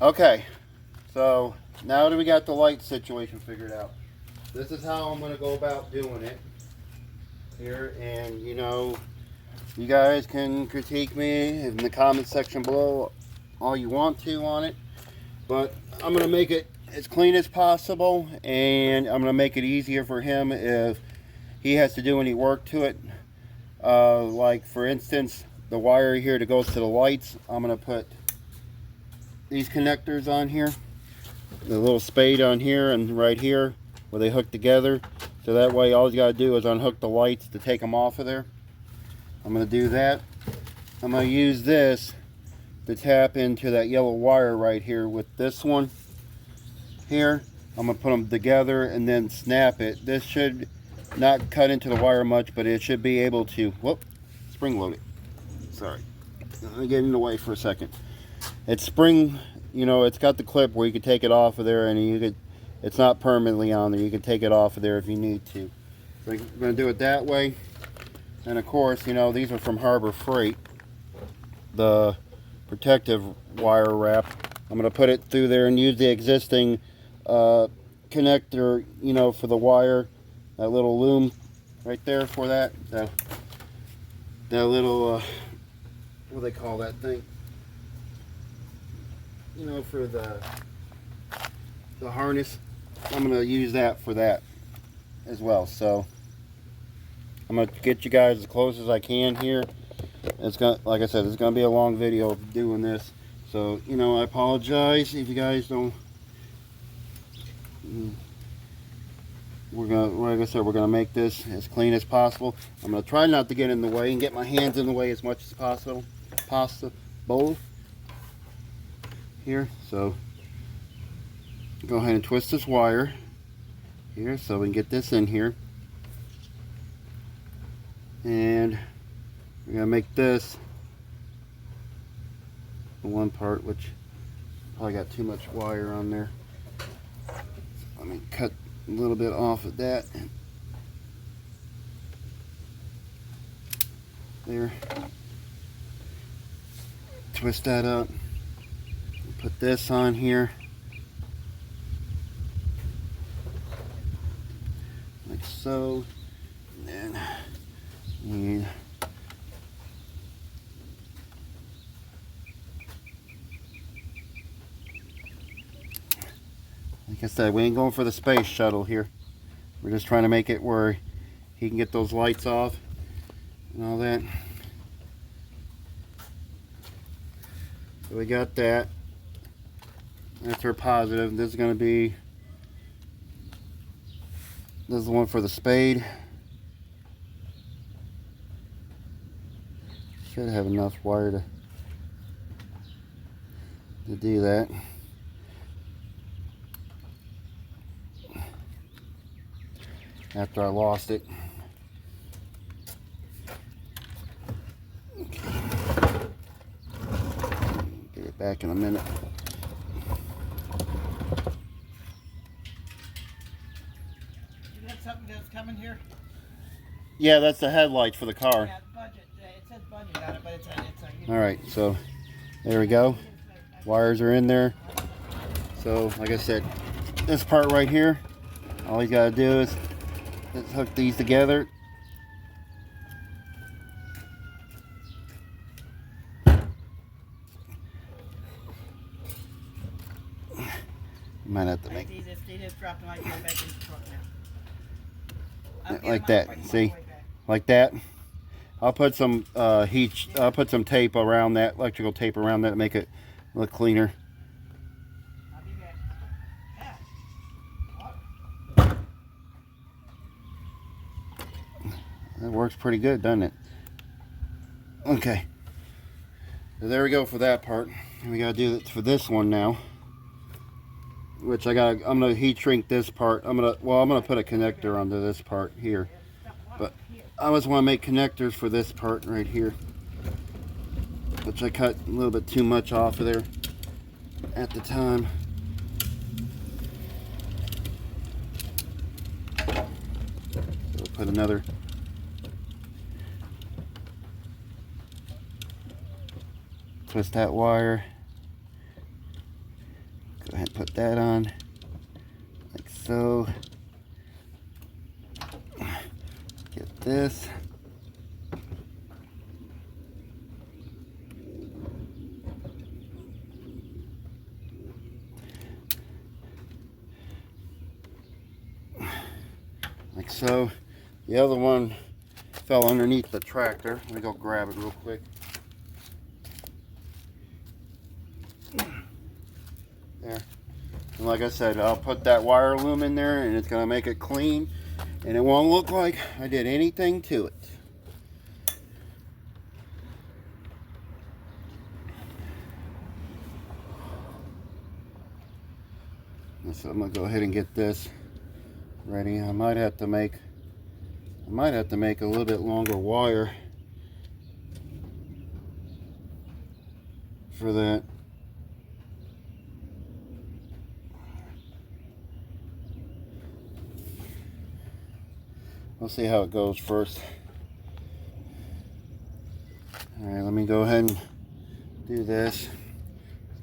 Okay, so now that we got the light situation figured out, this is how I'm going to go about doing it here. And you know, you guys can critique me in the comment section below all you want to on it, but I'm going to make it as clean as possible, and I'm going to make it easier for him if he has to do any work to it. Like for instance, the wire here that goes to the lights, I'm going to put these connectors on here, the little spade on here and right here where they hook together, so that way all you got to do is unhook the lights to take them off of there. I'm going to do that. I'm going to use this to tap into that yellow wire right here with this one here. I'm going to put them together and then snap it. This should not cut into the wire much, but it should be able to, whoop, spring load it. Sorry, I'm getting in the way for a second. It's spring, you know, it's got the clip where you can take it off of there, and you could, it's not permanently on there. You can take it off of there if you need to. So I'm going to do it that way. And of course, you know, these are from Harbor Freight, the protective wire wrap. I'm going to put it through there and use the existing connector, you know, for the wire, that little loom right there for that little what do they call that thing, you know, for the harness. I'm going to use that for that as well. So I'm going to get you guys as close as I can here. It's going, like I said, it's going to be a long video of doing this, so you know, I apologize if you guys don't. We're gonna, like I said, we're gonna make this as clean as possible. I'm gonna try not to get in the way and get my hands in the way as much as possible here. So go ahead and twist this wire here so we can get this in here, and we're gonna make this the one part which probably got too much wire on there. So let me cut a little bit off of that there, twist that up, put this on here like so, and then like I said, we ain't going for the space shuttle here. We're just trying to make it where he can get those lights off and all that. So we got that. That's our positive. This is going to be, this is the one for the spade. Should have enough wire to do that. After I lost it. Okay. Get it back in a minute. You got something that's coming here? Yeah, that's the headlights for the car. Yeah, budget. It says budget on it, but it's a Alright, so there we go. Wires are in there. So, like I said, this part right here, all you gotta do is let's hook these together. Might have to make they just dropped them back in the truck now. like that. See, like that. I'll put some I'll put some tape around that, electrical tape around that, to make it look cleaner. I'll be back. That works pretty good, doesn't it? Okay. So there we go for that part. And we gotta do it for this one now. Which I'm gonna heat shrink this part. I'm gonna put a connector onto this part here. But I always want to make connectors for this part right here, which I cut a little bit too much off of there at the time. put another. Twist that wire. Go ahead and put that on, like so. Get this. Like so. The other one fell underneath the tractor. Let me go grab it real quick. There. And like I said, I'll put that wire loom in there and it's going to make it clean. And it won't look like I did anything to it. So I'm going to go ahead and get this ready. I might have to make a little bit longer wire for that. We'll see how it goes first. Alright, let me go ahead and do this.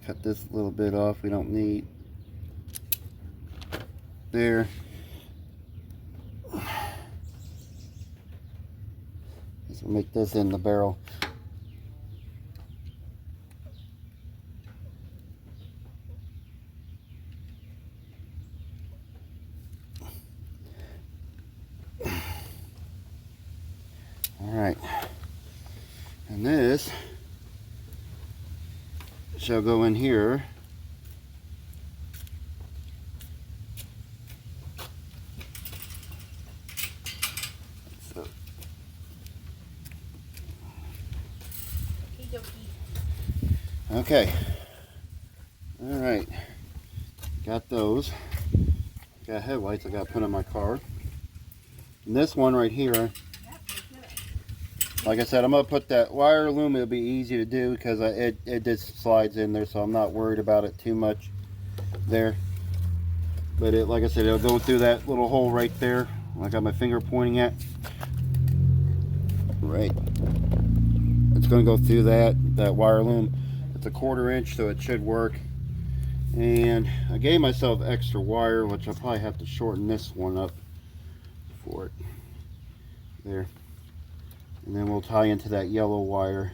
Cut this little bit off we don't need. There. This will make this in the barrel. Alright, and this shall go in here. So, okay, alright, got those. Got headlights I got to put in my car. And this one right here, like I said, I'm going to put that wire loom. It'll be easy to do because it just slides in there, so I'm not worried about it too much there. But it, like I said, it'll go through that little hole right there. I got my finger pointing at. Right. It's going to go through that wire loom. It's a 1/4 inch, so it should work. And I gave myself extra wire, which I'll probably have to shorten this one up for it. There. And then we'll tie into that yellow wire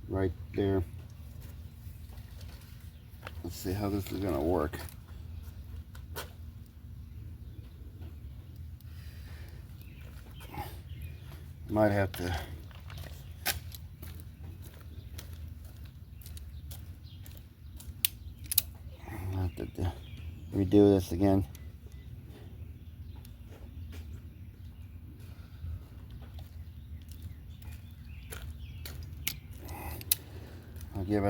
right there. Let's see how this is going to work. Might have to redo this again. I'll give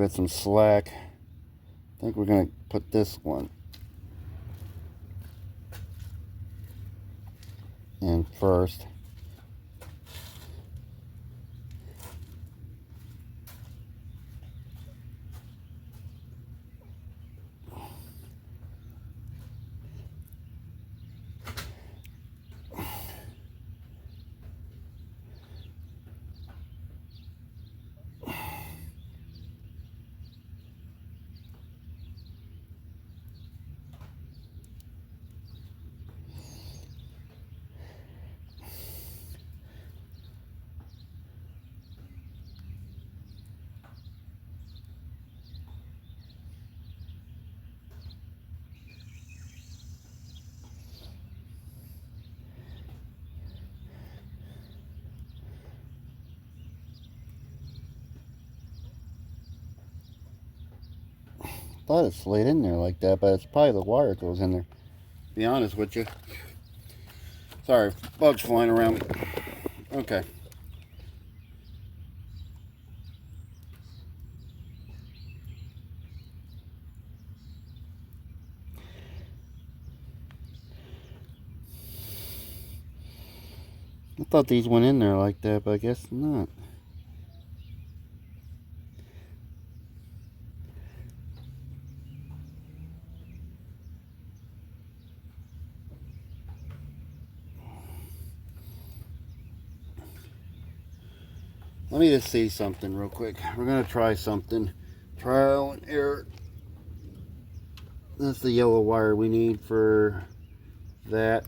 it some slack. I think we're going to put this one in first. Thought it slid in there like that, but it's probably the wire that goes in there, to be honest with you. Sorry, bugs flying around. Okay. I thought these went in there like that, but I guess not. Let me just see something real quick. We're gonna try something. Trial and error. That's the yellow wire we need for that.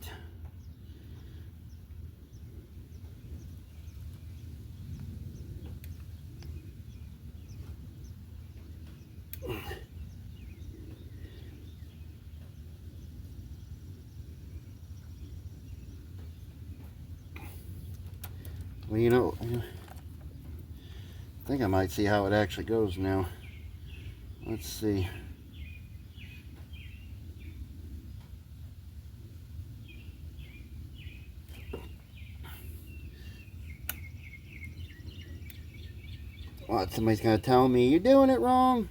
Well, you know, I think I might see how it actually goes now. Let's see. What, somebody's gonna tell me, you're doing it wrong.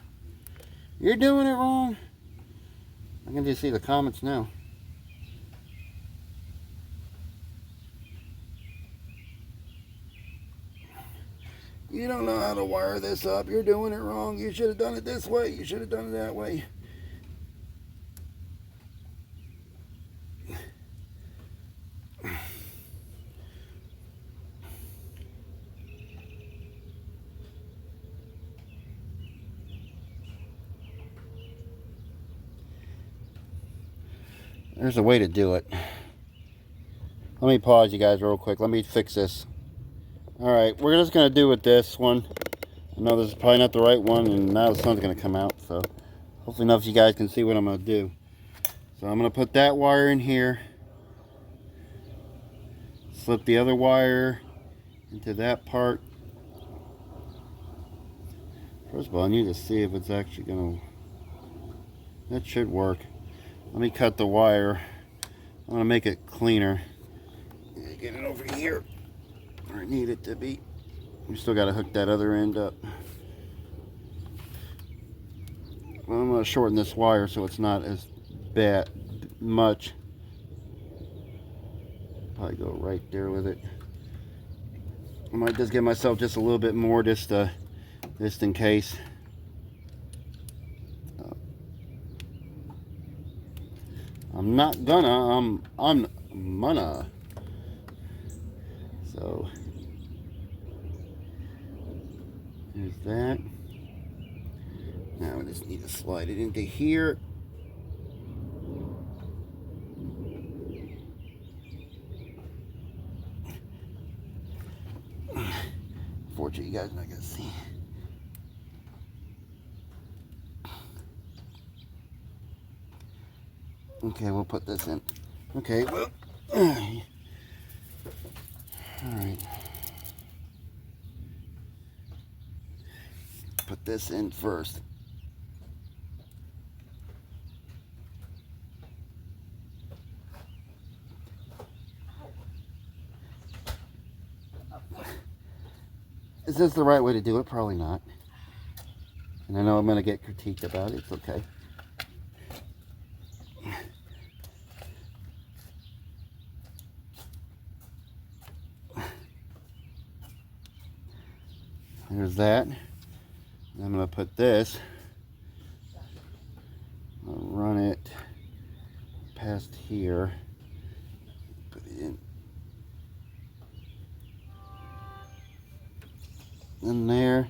You're doing it wrong. I can just see the comments now. You don't know how to wire this up. You're doing it wrong. You should have done it this way. You should have done it that way. There's a way to do it. Let me pause you guys real quick. Let me fix this. Alright, we're just going to do with this one. I know this is probably not the right one, and now the sun's going to come out, so hopefully enough you guys can see what I'm going to do. So I'm going to put that wire in here. Slip the other wire into that part. First of all, I need to see if it's actually going to... That should work. Let me cut the wire. I want to make it cleaner. Get it over here where I need it to be. We still got to hook that other end up. Well, I'm going to shorten this wire so it's not as bad much. Probably go right there with it. I might just give myself just a little bit more just in case. I'm not gonna, I'm gonna. So, there's that. Now I just need to slide it into here. Unfortunately, you guys are not gonna see. Okay, we'll put this in. Okay, well, all right. Put this in first. Is this the right way to do it? Probably not. And I know I'm going to get critiqued about it. It's okay. There's that. I'm going to put this. I'll run it past here. Put it in there.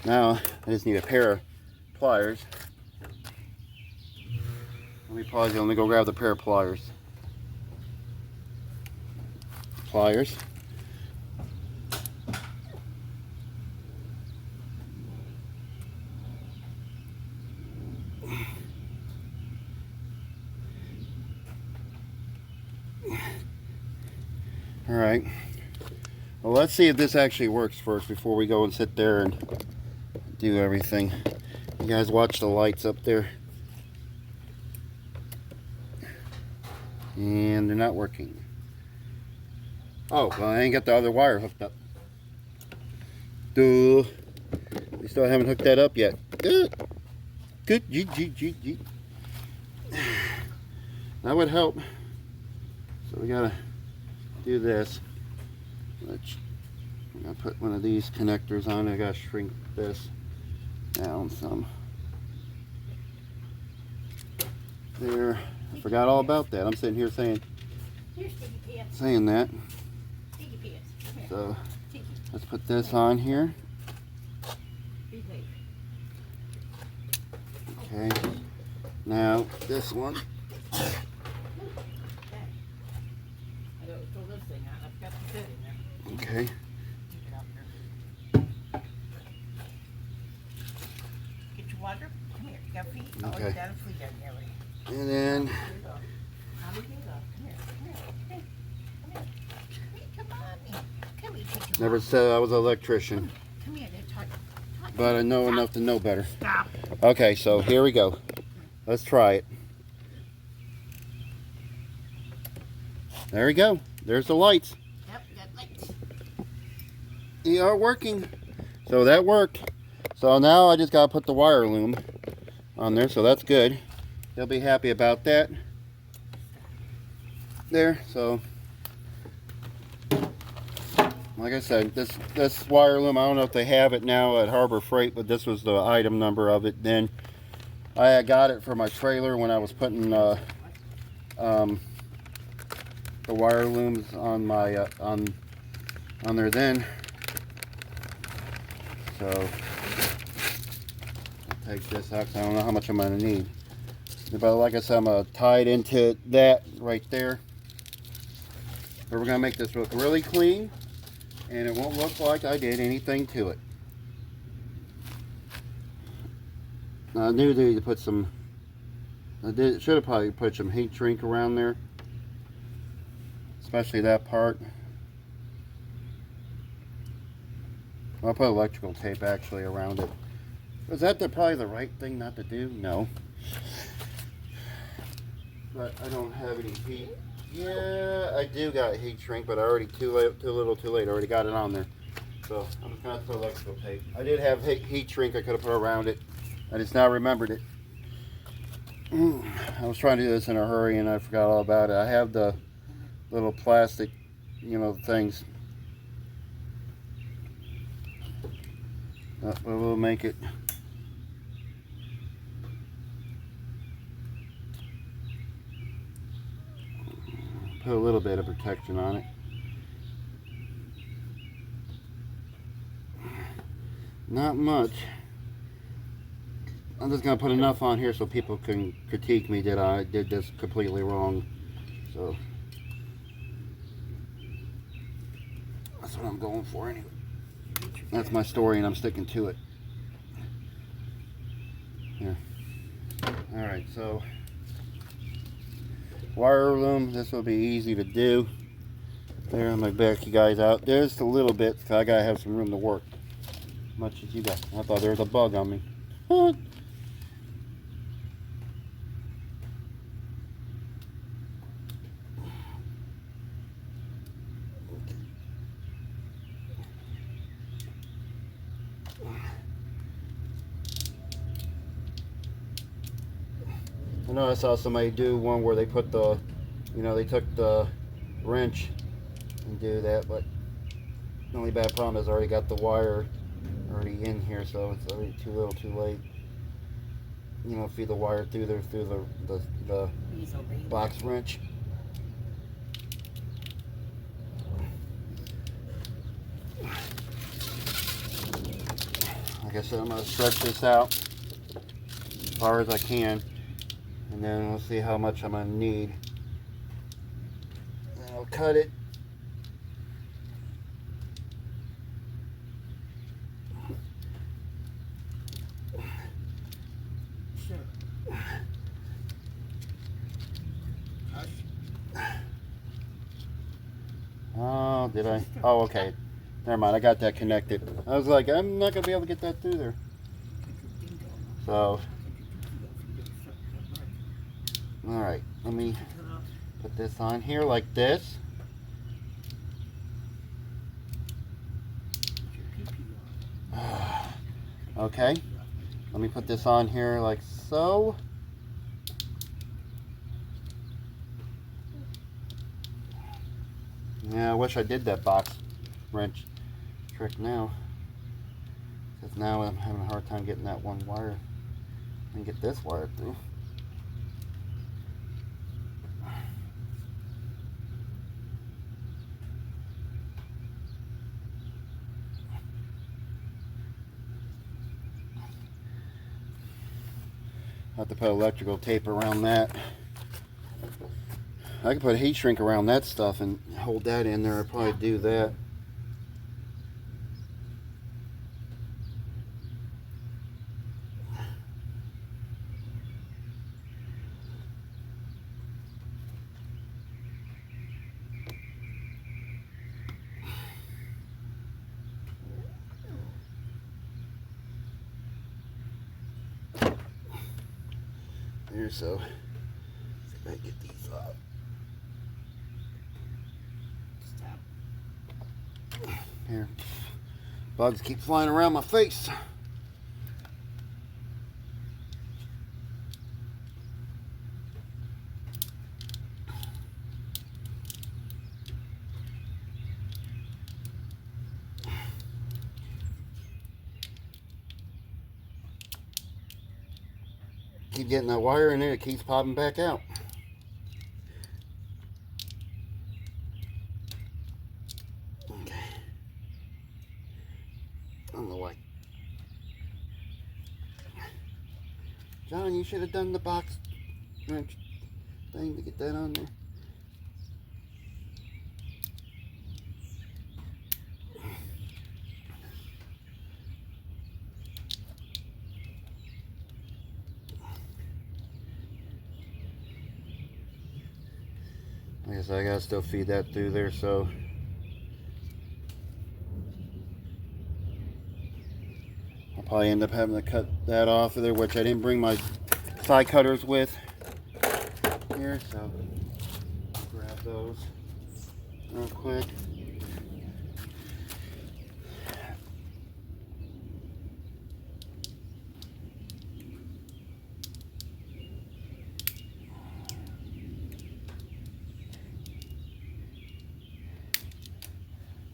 Now I just need a pair of pliers. Let me pause you. Let me go grab the pair of pliers. Pliers. All right. Well, let's see if this actually works first before we go and sit there and do everything. You guys watch the lights up there. And they're not working. Oh, well, I ain't got the other wire hooked up. Duh. We still haven't hooked that up yet. Good. Good. That would help. So we gotta do this. I'm gonna put one of these connectors on. I gotta shrink this down some. There, I forgot all about that. I'm sitting here saying Here's Tiki Pants. that. Tiki Pants. Come here. So Tiki. let's put this on here. Behave. Okay. Now this one. Okay. I gotta throw this thing out. I've got the fit in there. Okay. Take it out here. Get your water. Come here. You got feet? Oh, Okay. you got a flea down there already. And then Here you go. Tommy, here you go. Come here. Come here. Hey. Come here. Hey, come on. Come here. Take your never said I was an electrician, Come here. They're talking. but I know enough to know better. Stop. Okay, so here we go. Let's try it. There we go. There's the lights. Yep, you got lights. They are working. So that worked. So now I just gotta put the wire loom on there, so that's good. They'll be happy about that. There, so like I said, this wire loom, I don't know if they have it now at Harbor Freight, but this was the item number of it. Then I got it for my trailer when I was putting the wire looms on my on there then. So I'll take this out 'cause I don't know how much I'm gonna need. But like I said, I'm gonna tie it into that right there. But we're gonna make this look really clean, and it won't look like I did anything to it. Now, I knew they need to put some. Should have probably put some heat shrink around there, especially that part. I'll put electrical tape actually around it. Was that probably the right thing not to do? No. But I don't have any heat. Yeah, I do got heat shrink, but I already too little too late. I already got it on there. So I'm just gonna have to put electrical tape. I did have heat shrink I could have put around it. I just now remembered it. I was trying to do this in a hurry and I forgot all about it. I have the little plastic, things. But we'll make it. Put a little bit of protection on it. Not much. I'm just gonna put enough on here so people can critique me that I did this completely wrong. So that's what I'm going for anyway. That's my story and I'm sticking to it. Here. Alright, so wire loom, this will be easy to do. There, I'm gonna back you guys out. There's a little bit, because I gotta have some room to work. Much as you got. I thought there was a bug on me. I know I saw somebody do one where they put the, they took the wrench and do that, but the only bad problem is I already got the wire already in here, so it's already too little too late. Feed the wire through there, through the box wrench. Like I said, I'm going to stretch this out as far as I can, and then we'll see how much I'm going to need. And I'll cut it. Oh, did I? Oh, okay. Never mind. I got that connected. I was like, I'm not going to be able to get that through there. So, alright. Let me put this on here like this. Okay. Let me put this on here like so. Yeah, I wish I did that box wrench trick now. Because now I'm having a hard time getting that one wire and get this wire through. have to put electrical tape around that. I could put a heat shrink around that stuff and hold that in there. I'd probably do that. Here, so see if I can get these off. Here, bugs keep flying around my face. Keep getting that wire in there, it keeps popping back out. Okay. I don't know why. John, you should have done the box wrench thing to get that on there. I guess I gotta still feed that through there, so I'll probably end up having to cut that off of there, which I didn't bring my side cutters with here, so I'll grab those real quick.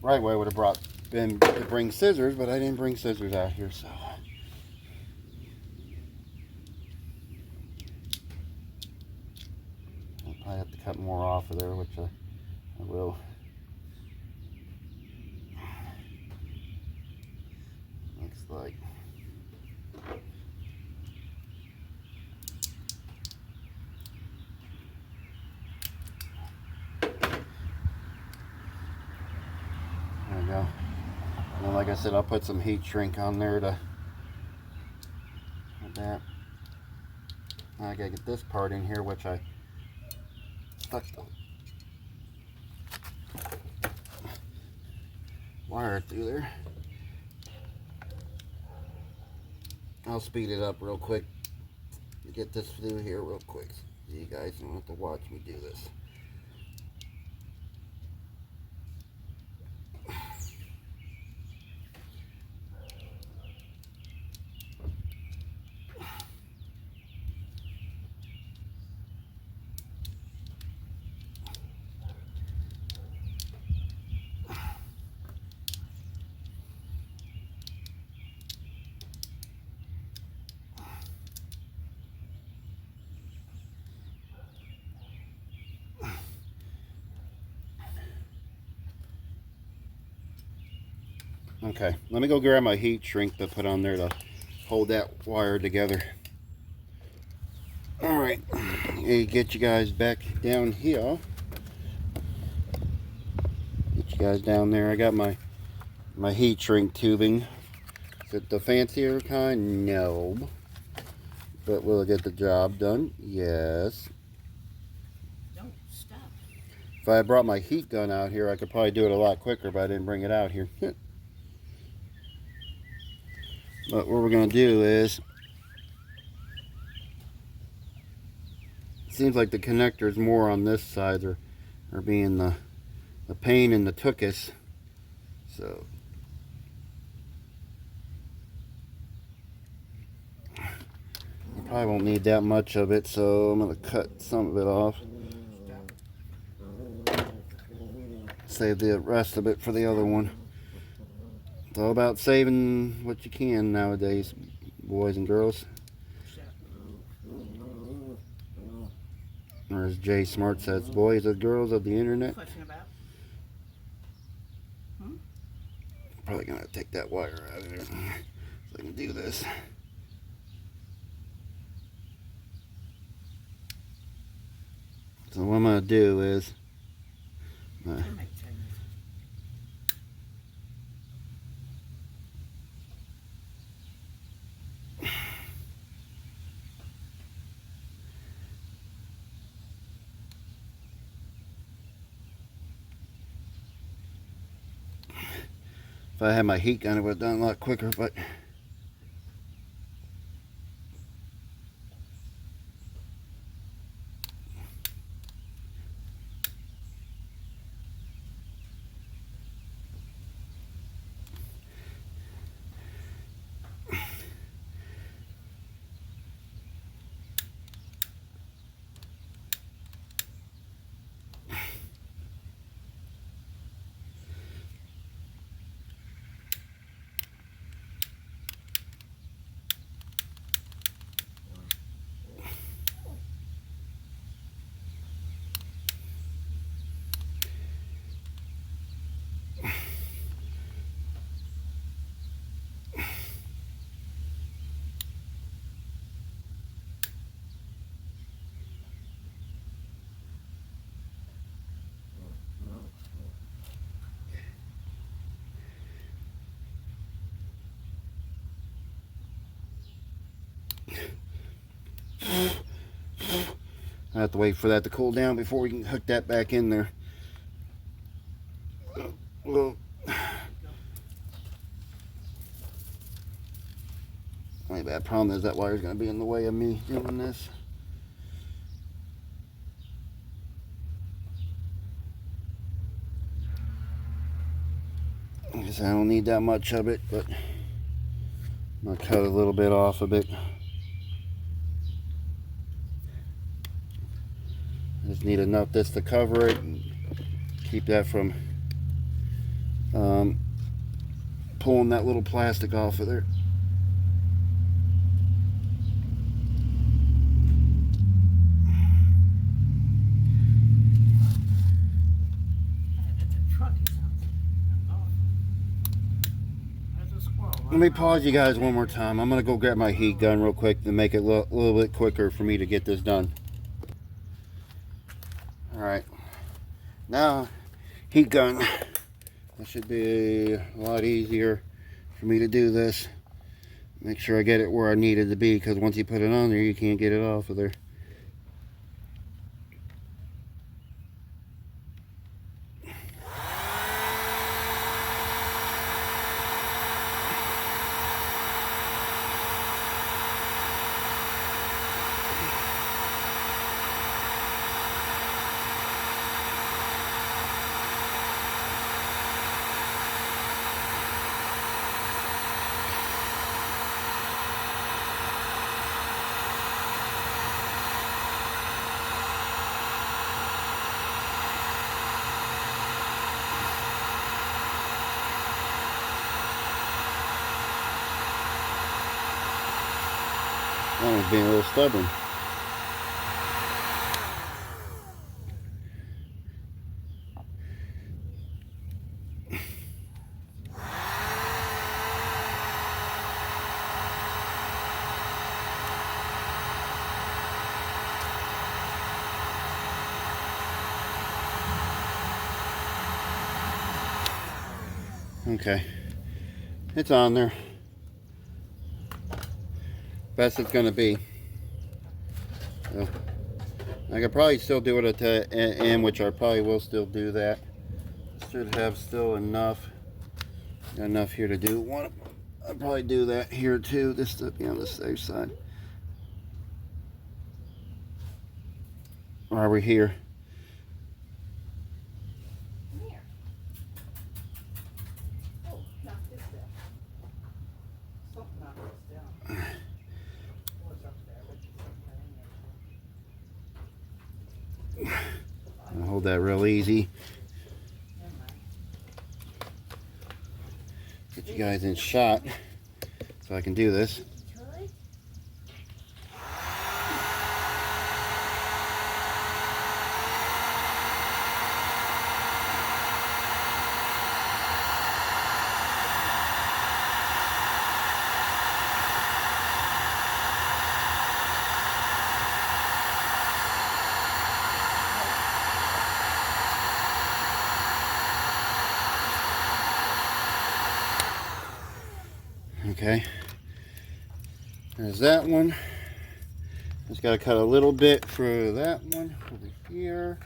Right way would have been to bring scissors, but I didn't bring scissors out here, so. I have to cut more off of there, which I will. Looks like. There we go. And then, like I said, I'll put some heat shrink on there to like that. I gotta get this part in here, which I stuck the wire through there. I'll speed it up real quick to get this through here real quick. So you guys don't have to watch me do this. Okay, let me go grab my heat shrink to put on there to hold that wire together. Alright, get you guys back down here. Get you guys down there. I got my heat shrink tubing. Is it the fancier kind? No. But will it get the job done? Yes. Don't stop. If I had brought my heat gun out here, I could probably do it a lot quicker, but I didn't bring it out here. But what we're going to do is, it seems like the connectors more on this side are being the pain in the tuchus. So you probably won't need that much of it, so I'm going to cut some of it off. Save the rest of it for the other one. It's all about saving what you can nowadays, boys and girls. Or as Jay Smart says, boys and girls of the internet. Question about? Probably gonna take that wire out of there so I can do this. So what I'm going to do is if I had my heat gun, it would have done a lot quicker, but I have to wait for that to cool down before we can hook that back in there. Well, only bad problem is that wire's going to be in the way of me doing this. I guess I don't need that much of it, but I'm going to cut a little bit off of it. I just need enough this to cover it and keep that from pulling that little plastic off of there. Let me pause you guys one more time. I'm going to go grab my heat gun real quick to make it a little bit quicker for me to get this done. Alright. Now, heat gun. That should be a lot easier for me to do this. Make sure I get it where I need it to be, because once you put it on there, you can't get it off of there. That one's being a little stubborn. Okay, it's on there. Best it's gonna be. So, I could probably still do it at the end, which I probably will still do that. Should have still enough here to do one. I'll probably do that here too, just to be on the safe side. Or are we here? I'll hold that real easy. Get you guys in shot so I can do this. Okay. There's that one. Just got to cut a little bit for that one over here,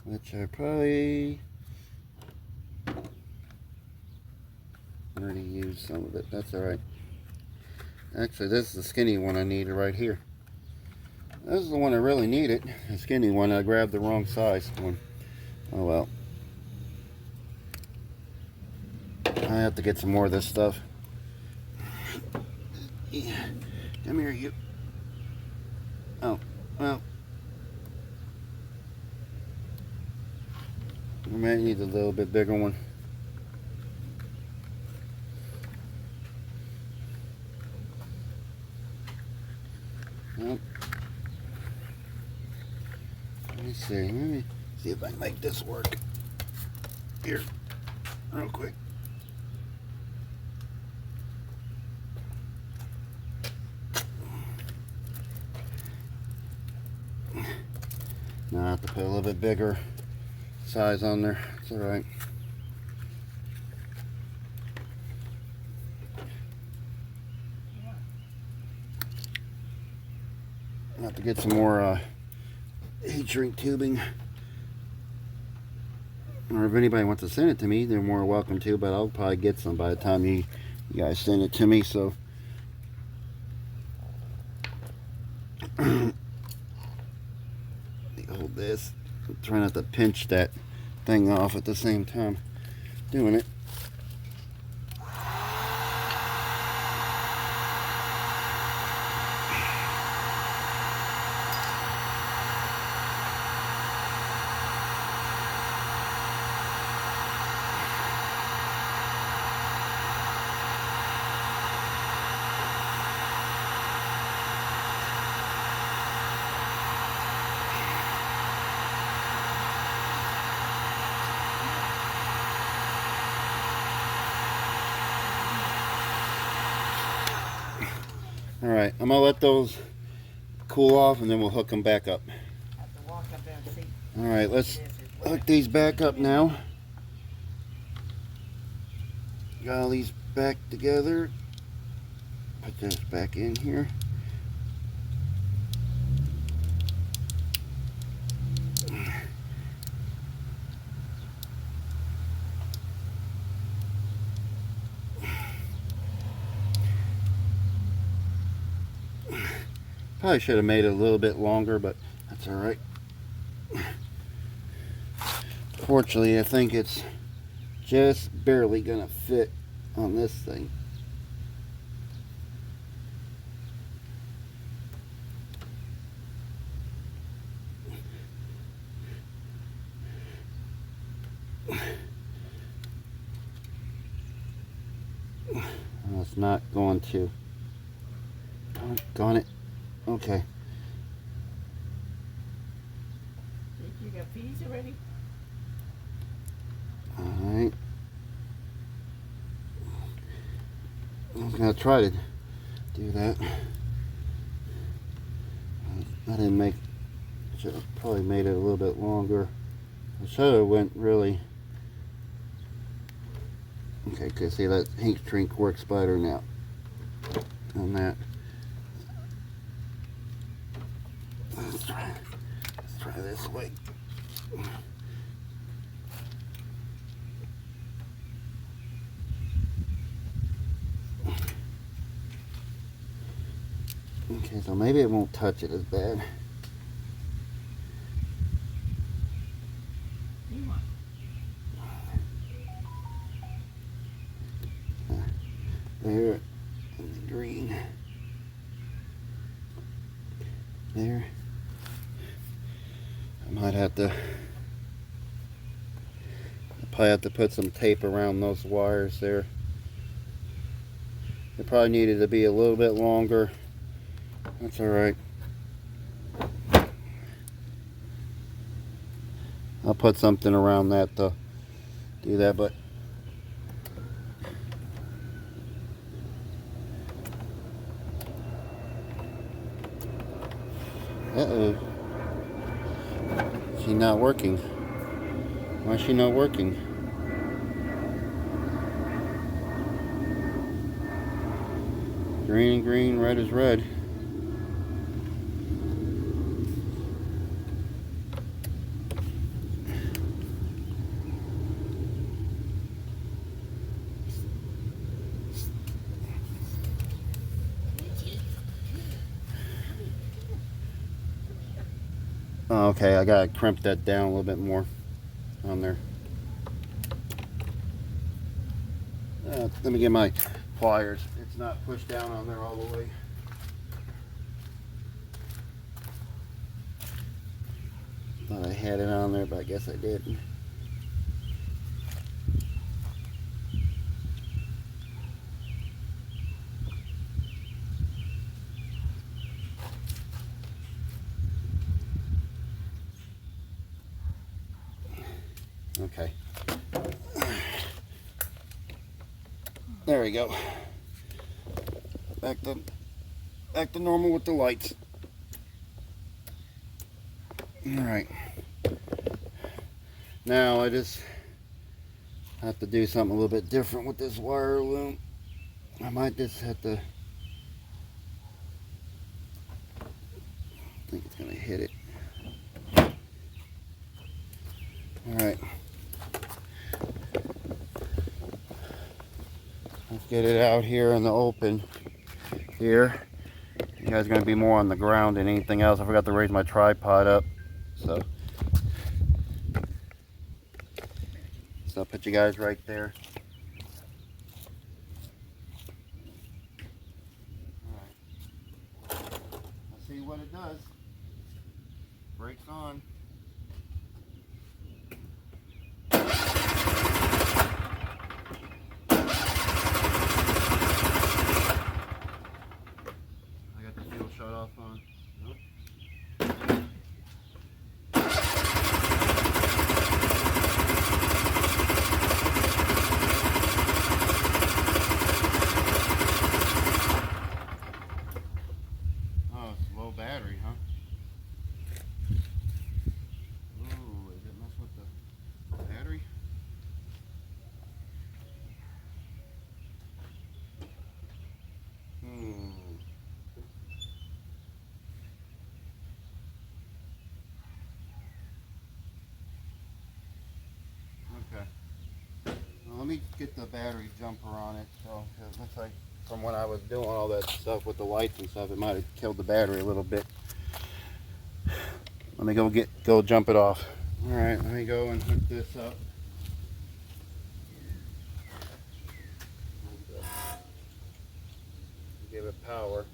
which I probably already used some of it. That's all right. Actually, this is the skinny one I needed right here. This is the one I really needed. The skinny one. I grabbed the wrong size one. Oh well. I have to get some more of this stuff. Yeah. Come here, you. Oh, well. We might need a little bit bigger one. Well, let me see if I can make this work. Here, real quick. Now I have to put a little bit bigger size on there. It's alright. I have to get some more heat shrink tubing. Or if anybody wants to send it to me, they're more welcome to, but I'll probably get some by the time you guys send it to me. So hold this. I'm trying not to pinch that thing off at the same time doing it. Alright, I'm going to let those cool off and then we'll hook them back up. Alright, let's hook these back up now. Got all these back together. Put this back in here. Probably should have made it a little bit longer, but that's alright. Fortunately, I think it's just barely gonna fit on this thing. Well, it's not going to. Doggone it. Okay. You got peas already? Alright. I was going to try to do that. I didn't make, should have probably made it a little bit longer. I should have went really, okay, cause see that heat shrink works better now on that. Let's try this way. Okay, so maybe it won't touch it as bad. There, and the green. There. I might have to, probably have to put some tape around those wires there. It probably needed to be a little bit longer. That's alright. I'll put something around that to do that, but uh-oh. She's not working. Why is she not working? Green, green, red is red. Okay, I gotta crimp that down a little bit more on there. Let me get my pliers. It's not pushed down on there all the way. Thought I had it on there, but I guess I didn't. Okay. There we go. Back to normal with the lights. All right. Now I just have to do something a little bit different with this wire loom. I might just have to. I think it's gonna hit it. All right. Let's get it out here in the open here. You guys are going to be more on the ground than anything else. I forgot to raise my tripod up. So I'll put you guys right there. Alright. Let's see what it does. Brakes on. Shut off on. Nope. Oh, it's low battery, huh? Ooh, is it mess with the battery? Okay. Well, let me get the battery jumper on it. So it looks like from when I was doing all that stuff with the lights and stuff, it might have killed the battery a little bit. Let me go jump it off. All right, let me go and hook this up. Give it power.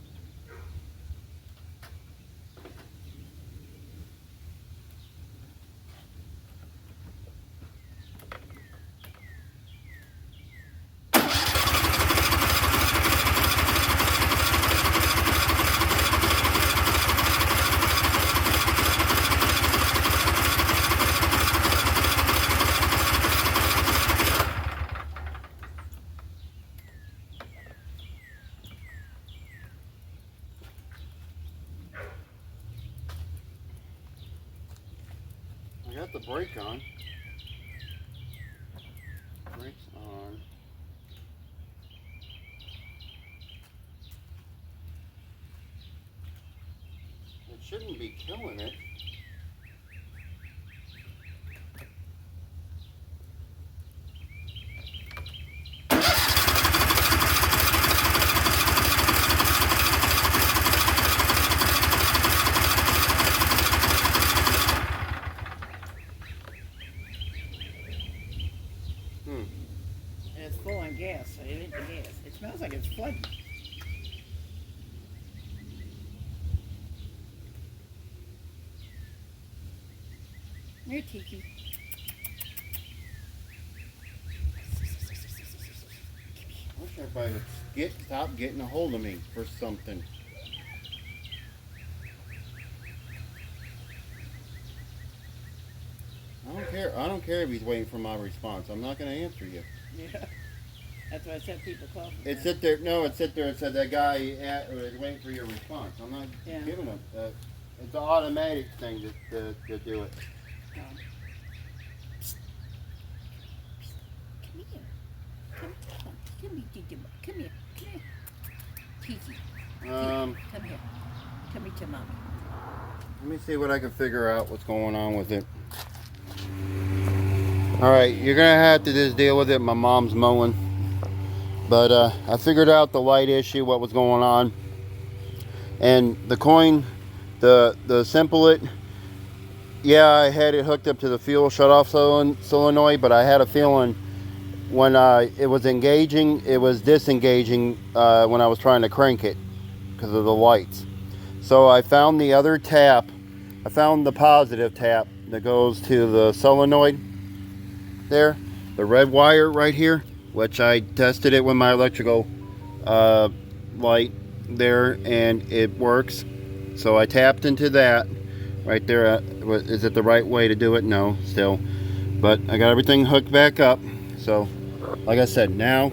I got the brake on. Brakes on. It shouldn't be killing it. And it's full on gas, so it ain't the gas. It smells like it's flooding. Here, Tiki. I wish everybody would stop getting a hold of me for something. I don't care if he's waiting for my response. I'm not going to answer you. Yeah. That's why I said people call me. It sit there. No, it sit there and said that guy was waiting for your response. I'm not giving him. It's an automatic thing to do it. Come here. Come here. Come here. Come here. peeky. Um, Come here. Come here to mommy. let me see what I can figure out what's going on with it. Alright, you're gonna have to just deal with it. My mom's mowing. But I figured out the light issue, what was going on. And the coin, the simplet, yeah, I had it hooked up to the fuel shut-off solenoid, but I had a feeling when it was engaging, it was disengaging when I was trying to crank it because of the lights. So I found the other tap. I found the positive tap that goes to the solenoid there, the red wire right here, which I tested it with my electrical light there, and it works. So I tapped into that right there. Is it the right way to do it? No, still. But I got everything hooked back up. So, like I said, now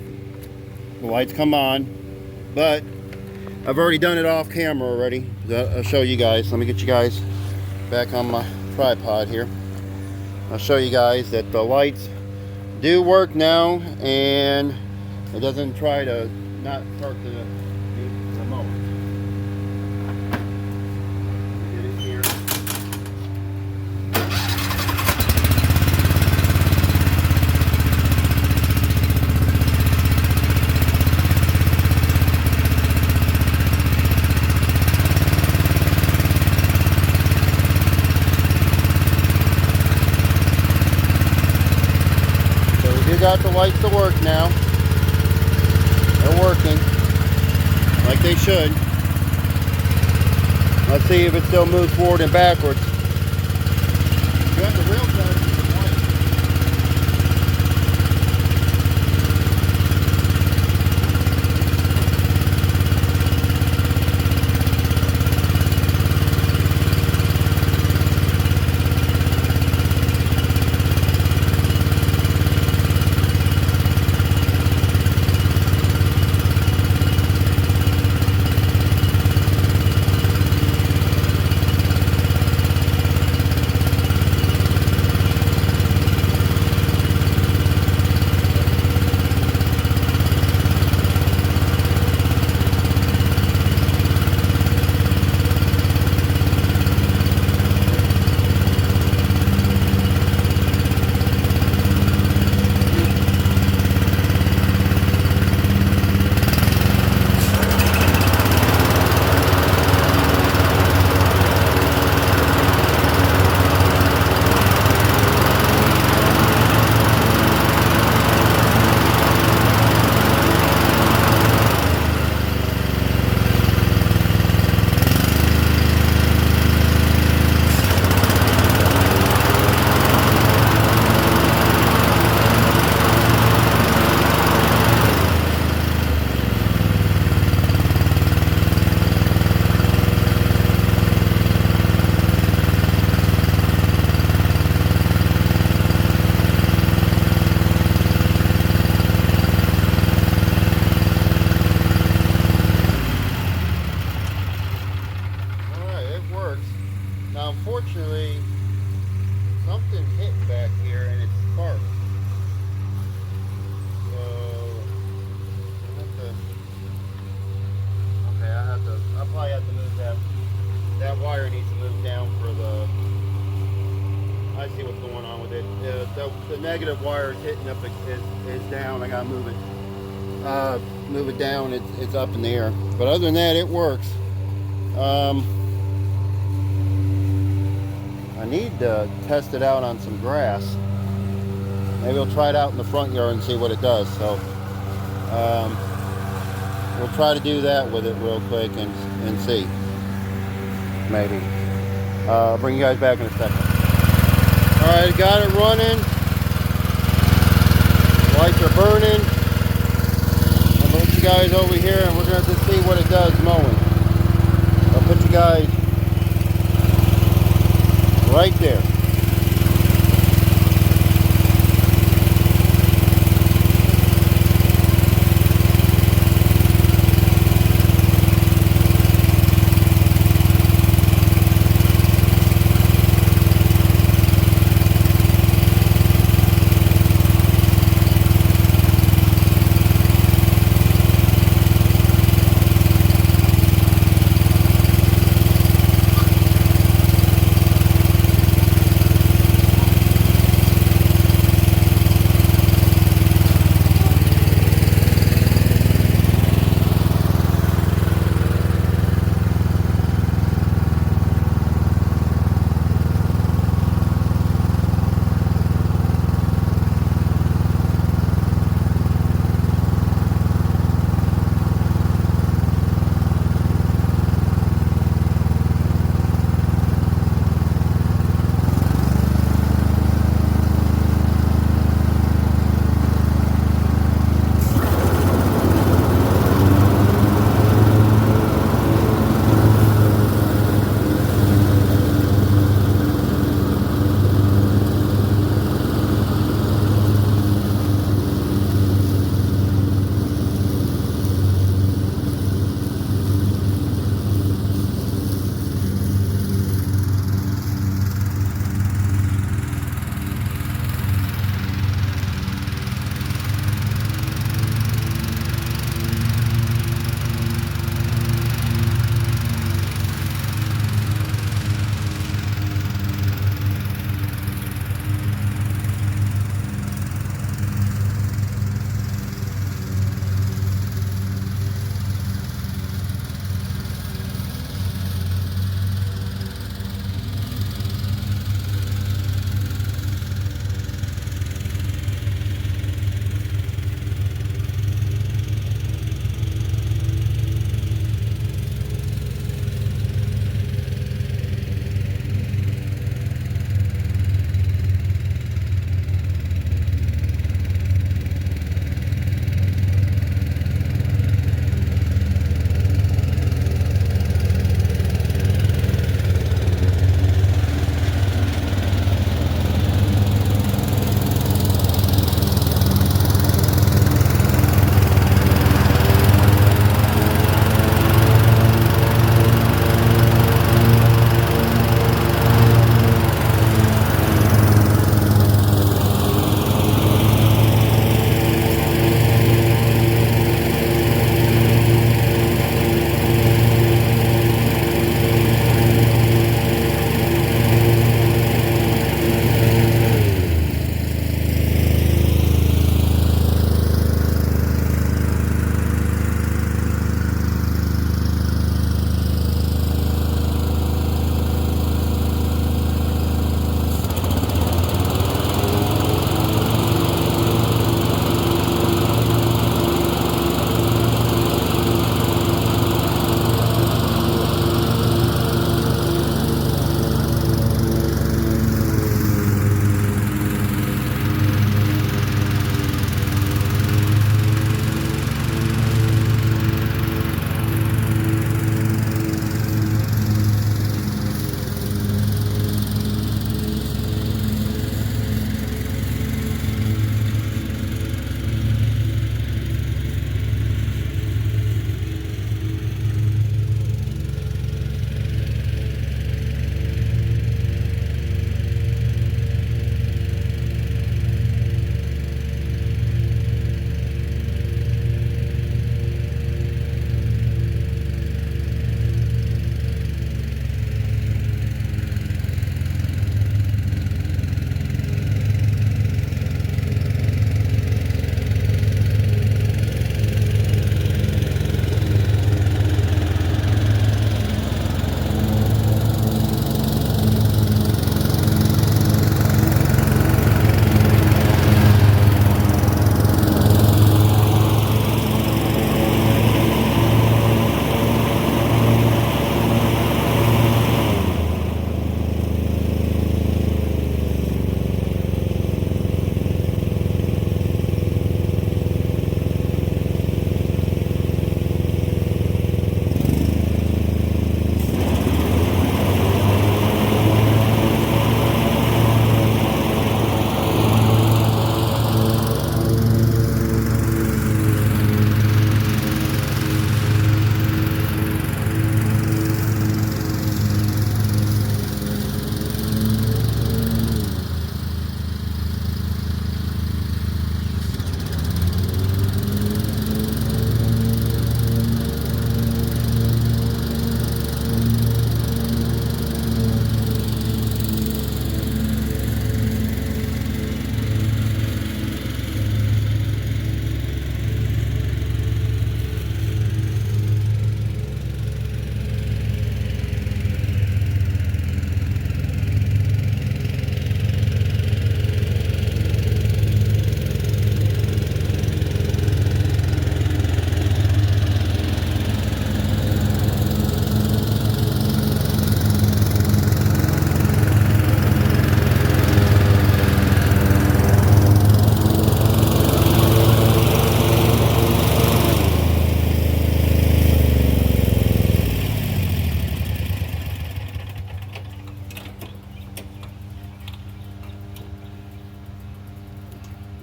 the lights come on. But I've already done it off camera already. I'll show you guys. Let me get you guys back on my tripod here. I'll show you guys that the lights do work now, and it doesn't try to not start the remote. Get it here. Got the lights to work now. They're working like they should. Let's see if it still moves forward and backwards. You have the real test. Now, unfortunately, something hit back here and it sparked. So, I'll probably have to move that. That wire needs to move down for the. I see what's going on with it. The negative wire is hitting up is down. I gotta move it down. It's up in the air. But other than that, it works. I need to test it out on some grass. Maybe we'll try it out in the front yard and see what it does. So we'll try to do that with it real quick and see. Maybe. I'll bring you guys back in a second. Alright, got it running. Lights are burning. I'll put you guys over here and we're going to see what it does mowing. I'll put you guys right there.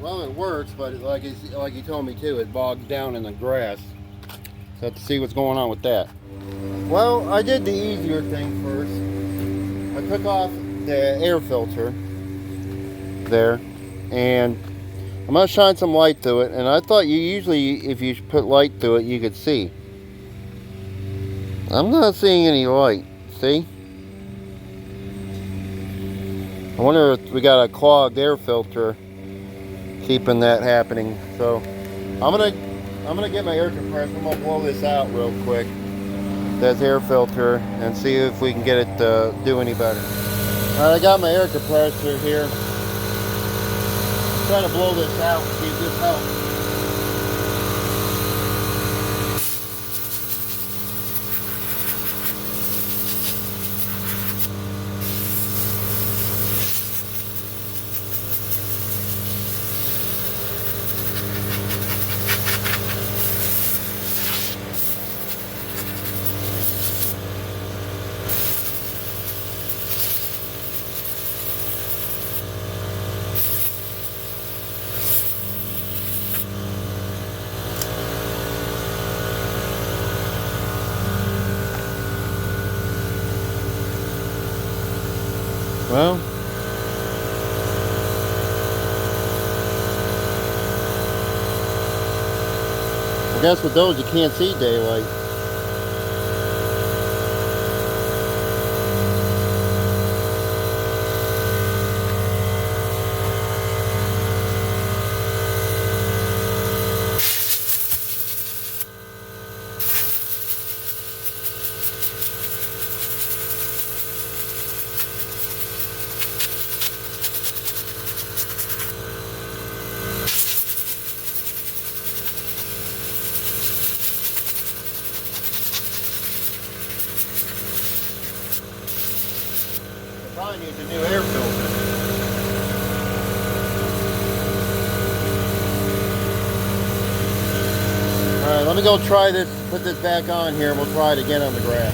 Well, it works, but like you told me too, it bogs down in the grass. So I have to see what's going on with that. Well, I did the easier thing first. I took off the air filter there, and I'm gonna shine some light through it. And I thought you usually, if you put light through it, you could see. I'm not seeing any light. See? I wonder if we got a clogged air filter keeping that happening. So I'm gonna get my air compressor. I'm gonna blow this out real quick. That air filter, and see if we can get it to do any better. Alright, I got my air compressor here. I'm trying to blow this out and see if this helps. Well, I guess with those you can't see daylight. Probably needs a new air filter. Alright, let me go try this, put this back on here, and we'll try it again on the grass.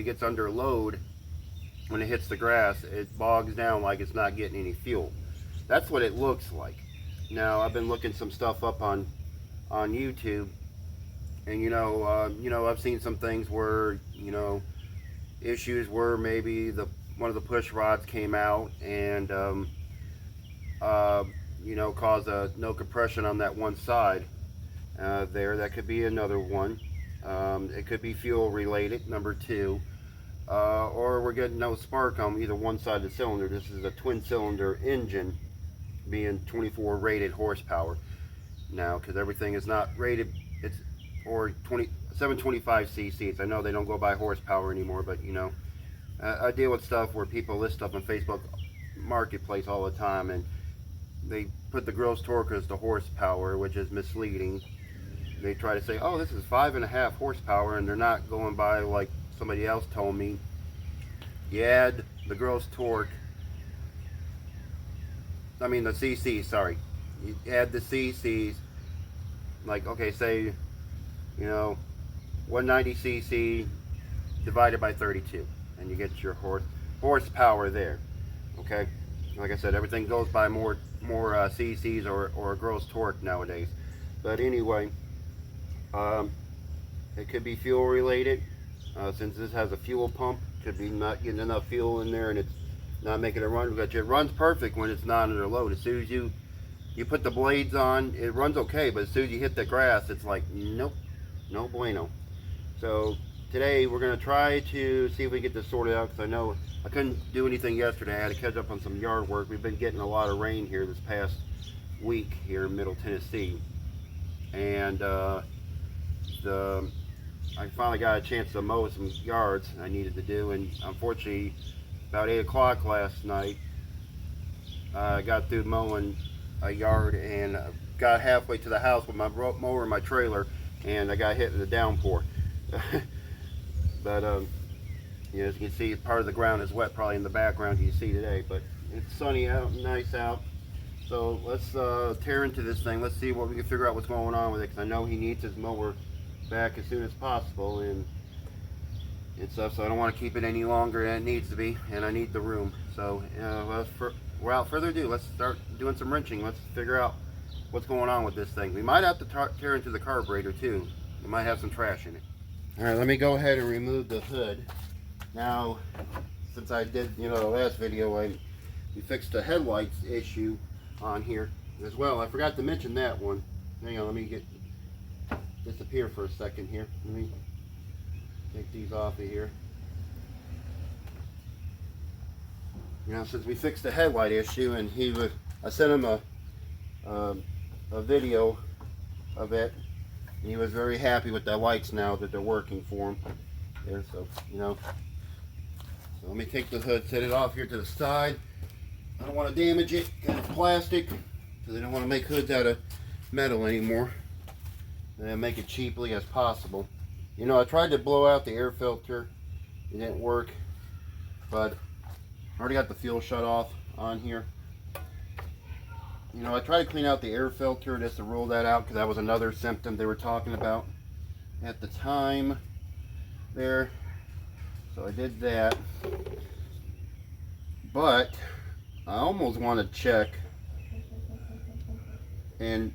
it gets under load, when it hits the grass, it bogs down like it's not getting any fuel. That's what it looks like. Now, I've been looking some stuff up on YouTube, and I've seen some things where, issues where maybe one of the push rods came out and caused no compression on that one side there. That could be another one. It could be fuel related, number two, or we're getting no spark on either one side of the cylinder. This is a twin cylinder engine, being 24 rated horsepower now, because everything is not rated. It's or 725 cc's. I know they don't go by horsepower anymore, but I deal with stuff where people list stuff on Facebook Marketplace all the time, and they put the gross torque as the horsepower, which is misleading. They try to say, oh, this is 5.5 horsepower, and they're not going by like somebody else told me. You add the gross torque, I mean the cc, sorry. You add the cc's, like, okay, say, 190 cc divided by 32, and you get your horsepower there. Okay, like I said, everything goes by more cc's or gross torque nowadays. But anyway, it could be fuel related, since this has a fuel pump. Could be not getting enough fuel in there, and it's not making it run. But it runs perfect when it's not under load. As soon as you put the blades on, it runs okay, but as soon as you hit the grass, it's like, nope, no bueno. So today we're going to try to see if we get this sorted out, because I know I couldn't do anything yesterday. I had to catch up on some yard work. We've been getting a lot of rain here this past week here in Middle Tennessee, and I finally got a chance to mow some yards I needed to do, and unfortunately about 8 o'clock last night I got through mowing a yard and got halfway to the house with my mower and my trailer, and I got hit with a downpour. But as you can see, part of the ground is wet, probably in the background you see today, but it's sunny out and nice out. So let's tear into this thing. Let's see what we can figure out what's going on with it, because I know he needs his mower back as soon as possible and stuff, so I don't want to keep it any longer than it needs to be, and I need the room. So without further ado, let's start doing some wrenching. Let's figure out what's going on with this thing. We might have to tear into the carburetor too. We might have some trash in it. Alright, let me go ahead and remove the hood. Now, since I did the last video, we fixed the headlights issue on here as well. I forgot to mention that one. Hang on, let me disappear for a second here. Let me take these off of here. Since we fixed the headlight issue, and I sent him a video of it, and he was very happy with the lights now that they're working for him there. So so let me take the hood, set it off here to the side. I don't want to damage it because it's plastic, because I don't want to make hoods out of metal anymore, and make it cheaply as possible. I tried to blow out the air filter. It didn't work, but I already got the fuel shut off on here. I tried to clean out the air filter just to rule that out, because that was another symptom they were talking about at the time there. So I did that, but I almost want to check, and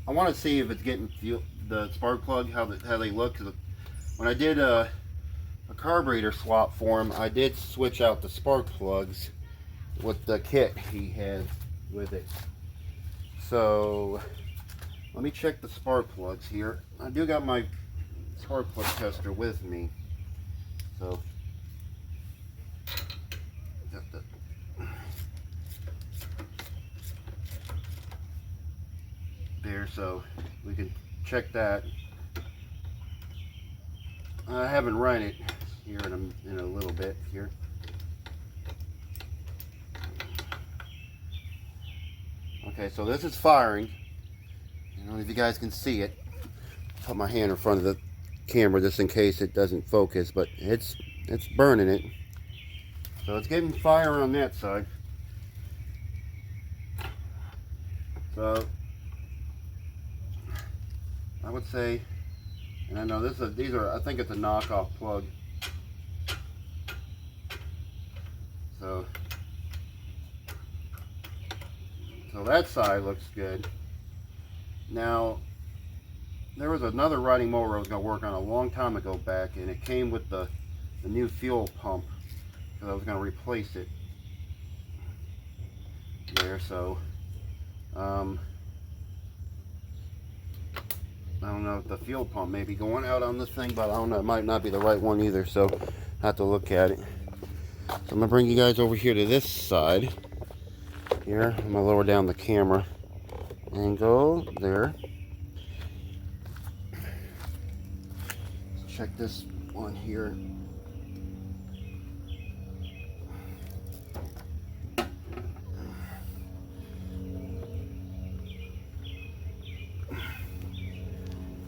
I want to see if it's getting fuel, the spark plug, how they look. Because when I did a carburetor swap for him, I did switch out the spark plugs with the kit he had with it. So let me check the spark plugs here. I do got my spark plug tester with me, so there, so we can check that. I haven't run it here in a little bit here. Okay, so this is firing. I don't know if you guys can see it. Put my hand in front of the camera just in case it doesn't focus, but it's burning it. So it's getting fire on that side. So I would say, and I know these are, I think it's a knockoff plug. So that side looks good. Now, there was another riding mower I was going to work on a long time ago back, and it came with the new fuel pump, because I was going to replace it there. So I don't know if the fuel pump may be going out on this thing, but I don't know, it might not be the right one either, so I have to look at it. So I'm going to bring you guys over here to this side here. I'm going to lower down the camera and go there. Let's check this one here.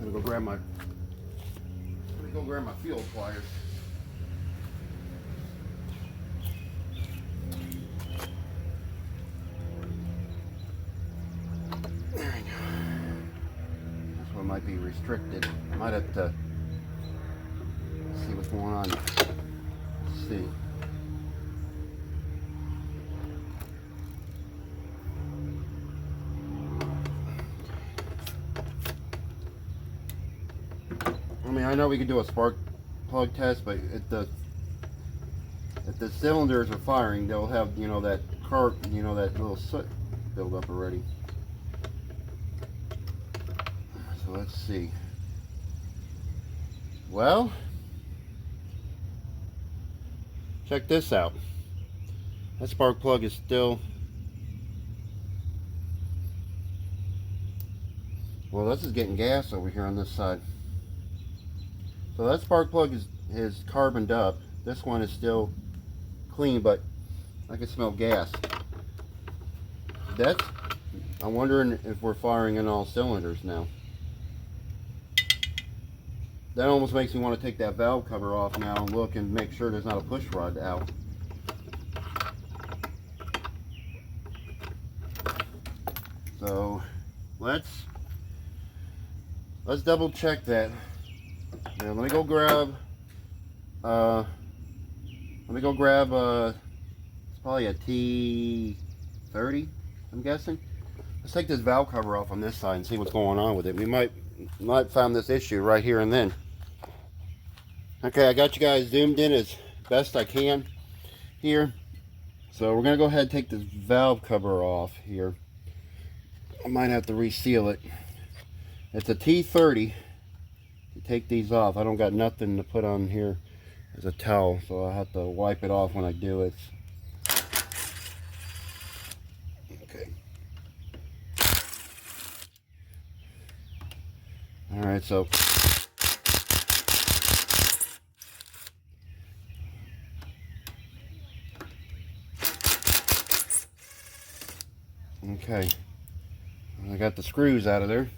I'm gonna go grab my field pliers. There we go. This one might be restricted. I might have to see what's going on. Let's see. I mean, I know we could do a spark plug test, but if the cylinders are firing, they'll have, you know, that that little soot build up already. So let's see. Well, check this out. That spark plug is still, well, this is getting gas over here on this side. So that spark plug is carboned up. This one is still clean, but I can smell gas. I'm wondering if we're firing in all cylinders now. That almost makes me want to take that valve cover off now and look and make sure there's not a push rod out. So let's double check that. Now let me go grab it's probably a T30, I'm guessing. Let's take this valve cover off on this side and see what's going on with it. We might find this issue right here and then. Okay, I got you guys zoomed in as best I can here. So we're gonna go ahead and take this valve cover off here. I might have to reseal it. It's a T30. To take these off, I don't got nothing to put on here as a towel, so I'll have to wipe it off when I do it. Okay. Alright, so okay, I got the screws out of there.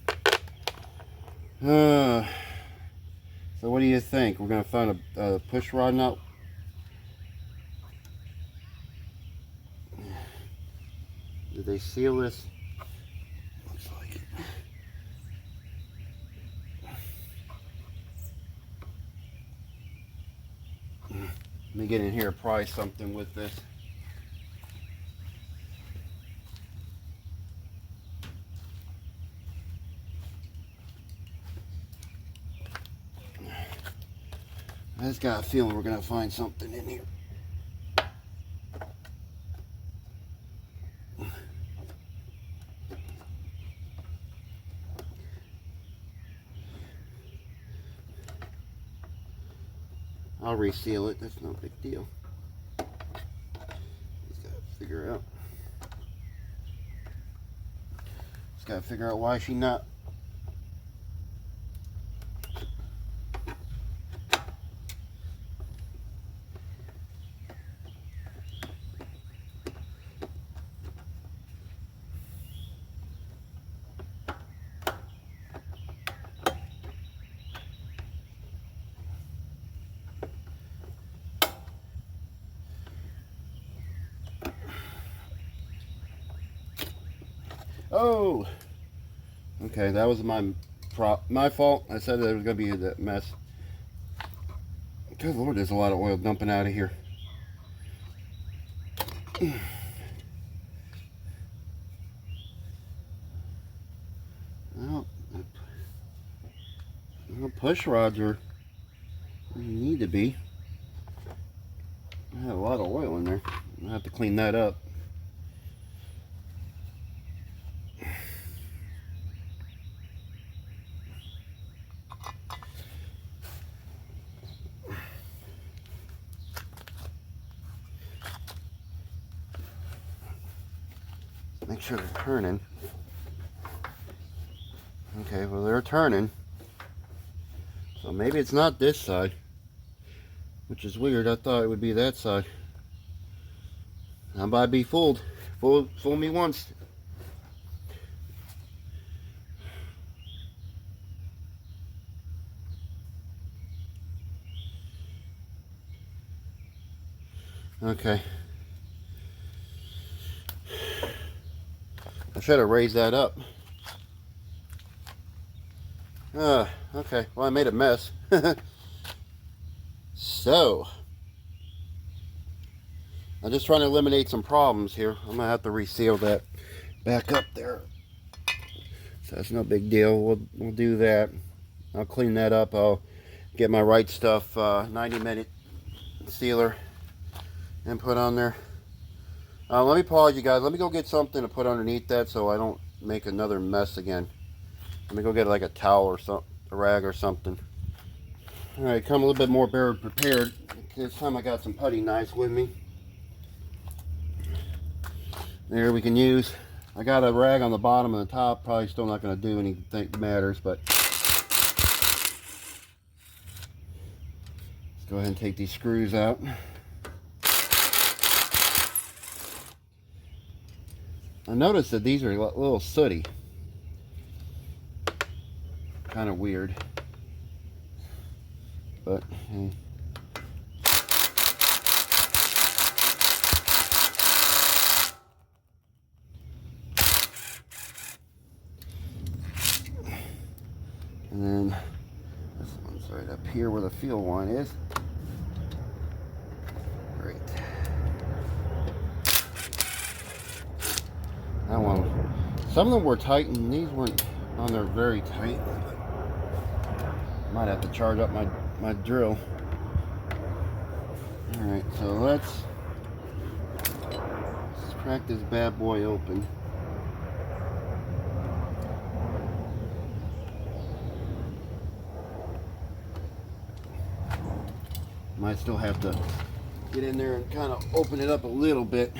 So what do you think? We're going to find a push rod nut. Did they seal this? Looks like it. Let me get in here and pry something with this. I just got a feeling we're gonna find something in here. I'll reseal it, that's no big deal. Just gotta figure out why she not. Oh, okay, that was my fault. I said there was gonna be that mess. Good Lord, there's a lot of oil dumping out of here. Well, push rods are where you need to be. I have a lot of oil in there. I have to clean that up. Make sure they're turning. Okay, well they're turning. So maybe it's not this side, which is weird. I thought it would be that side. How about I be fooled? Fool me once. Okay. I should have raised that up. Okay. Well, I made a mess. So, I'm just trying to eliminate some problems here. I'm gonna have to reseal that back up there. So that's no big deal. We'll do that. I'll clean that up. I'll get my Right Stuff 90-minute sealer and put on there. Let me pause you guys. Let me go get something to put underneath that so I don't make another mess again. Let me go get like a towel or something, a rag or something. Alright, come a little bit more better prepared. This time I got some putty knives with me. There we can use. I got a rag on the bottom and the top. Probably still not going to do anything that matters, but let's go ahead and take these screws out. I noticed that these are a little sooty. Kind of weird. But, hey. And then this one's right up here where the fuel one is. Great. That one. Some of them were tight and these weren't on there very tight. Might have to charge up my drill. Alright, so let's crack this bad boy open. Might still have to get in there and kind of open it up a little bit.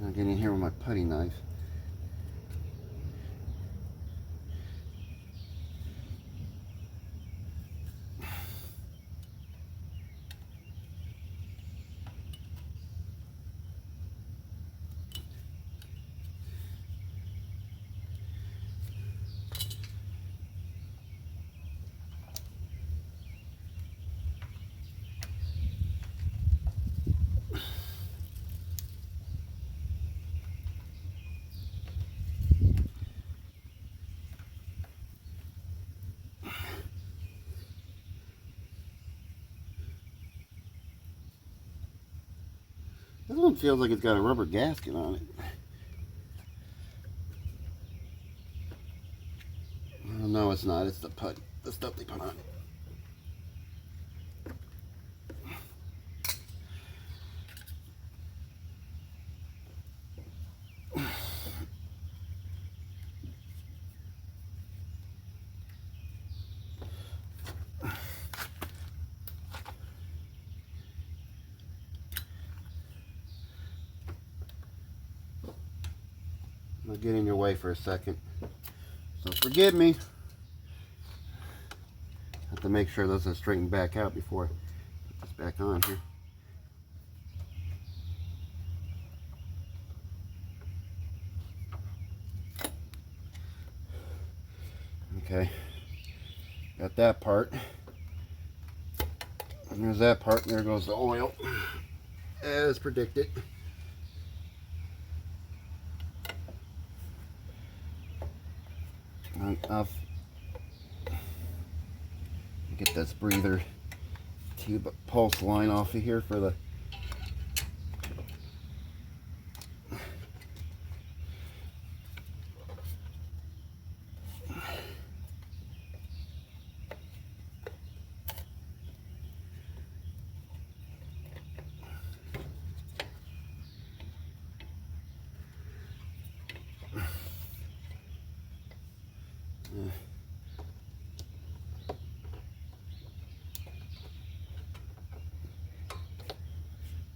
I'll get in here with my putty knife. This one feels like it's got a rubber gasket on it. Oh, no, it's not. It's the putty, the stuff they put on it. I'll get in your way for a second. So forgive me. Have to make sure those are straightened back out before I put this back on here. Okay. Got that part. And there's that part, and there goes the oil. As predicted. get this breather tube pulse line off of here for the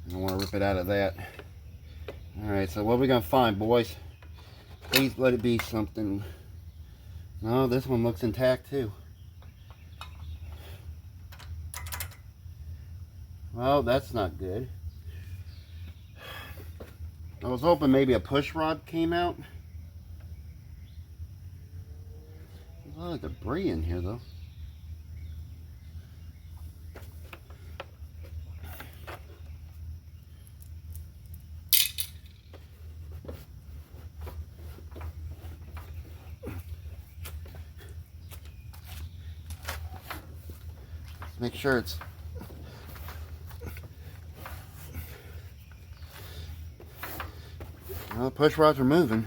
I don't want to rip it out of that. Alright, so what are we going to find, boys? Please let it be something. No, this one looks intact too. Well, that's not good. I was hoping maybe a push rod came out. There's a lot of debris in here though. Make sure it's well, push rods are moving.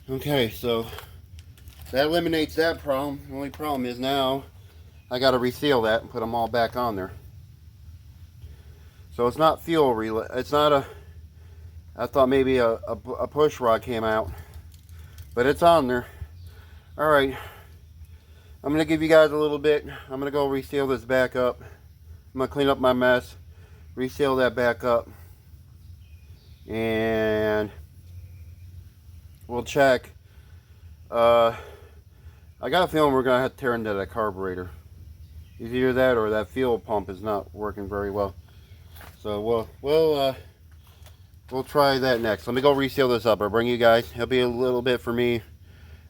Okay, so that eliminates that problem. The only problem is now I got to reseal that and put them all back on there. So it's not fuel relay. It's not a. I thought maybe a push rod came out, but it's on there. All right. I'm going to give you guys a little bit. I'm going to go reseal this back up. I'm going to clean up my mess, reseal that back up, and we'll check. I got a feeling we're going to have to tear into that carburetor. Either that or that fuel pump is not working very well. So we'll try that next. Let me go reseal this up. I'll bring you guys. It'll be a little bit for me,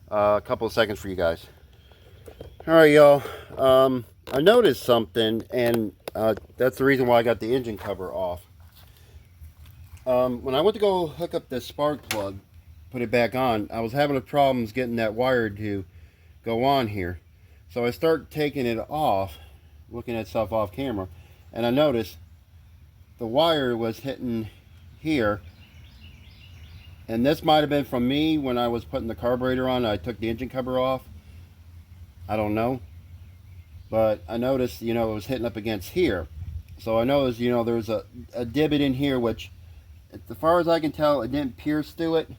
a couple of seconds for you guys. Alright, y'all, I noticed something, and that's the reason why I got the engine cover off. When I went to go hook up this spark plug, put it back on, I was having problems getting that wire to go on here. So I start taking it off, looking at stuff off camera, and I noticed the wire was hitting here. And this might have been from me when I was putting the carburetor on. I took the engine cover off. I don't know, but I noticed, it was hitting up against here. So I noticed, there's a divot in here, which, as far as I can tell, it didn't pierce through it.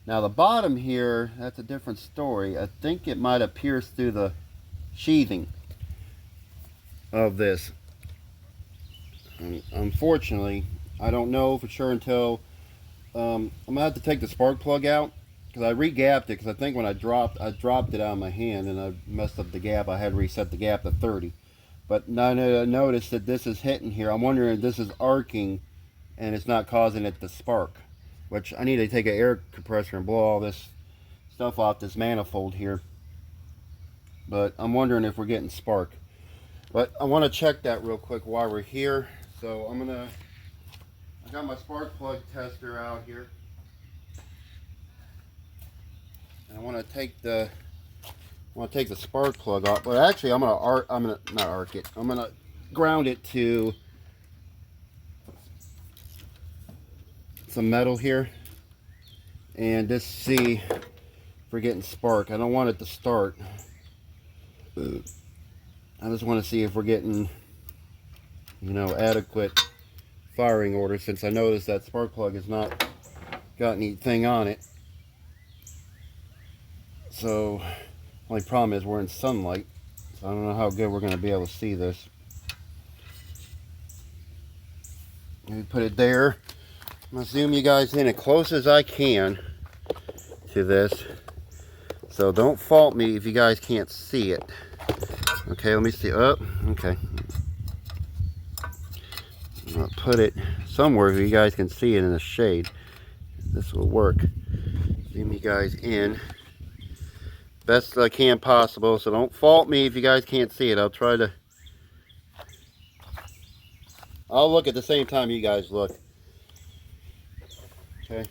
Now the bottom here, that's a different story. I think it might have pierced through the sheathing of this. And unfortunately, I don't know for sure until, I'm going to have to take the spark plug out. Because I re-gapped it, because I think when I dropped it out of my hand and I messed up the gap. I had to reset the gap to 30. But now I noticed that this is hitting here. I'm wondering if this is arcing and it's not causing it to spark. Which I need to take an air compressor and blow all this stuff off this manifold here. But I'm wondering if we're getting spark. But I want to check that real quick while we're here. So I got my spark plug tester out here. And I want to take the spark plug off. But actually, I'm gonna not arc it. I'm gonna ground it to some metal here, and just see if we're getting spark. I don't want it to start. I just want to see if we're getting, adequate firing order. Since I noticed that spark plug has not got anything on it. So, only problem is we're in sunlight, so I don't know how good we're going to be able to see this. Let me put it there. I'm going to zoom you guys in as close as I can to this. So don't fault me if you guys can't see it. Okay, let me see. Oh, okay. I'm going to put it somewhere so you guys can see it in the shade. This will work. Zoom you guys in best I can possible, so don't fault me if you guys can't see it. I'll look at the same time you guys look. Okay.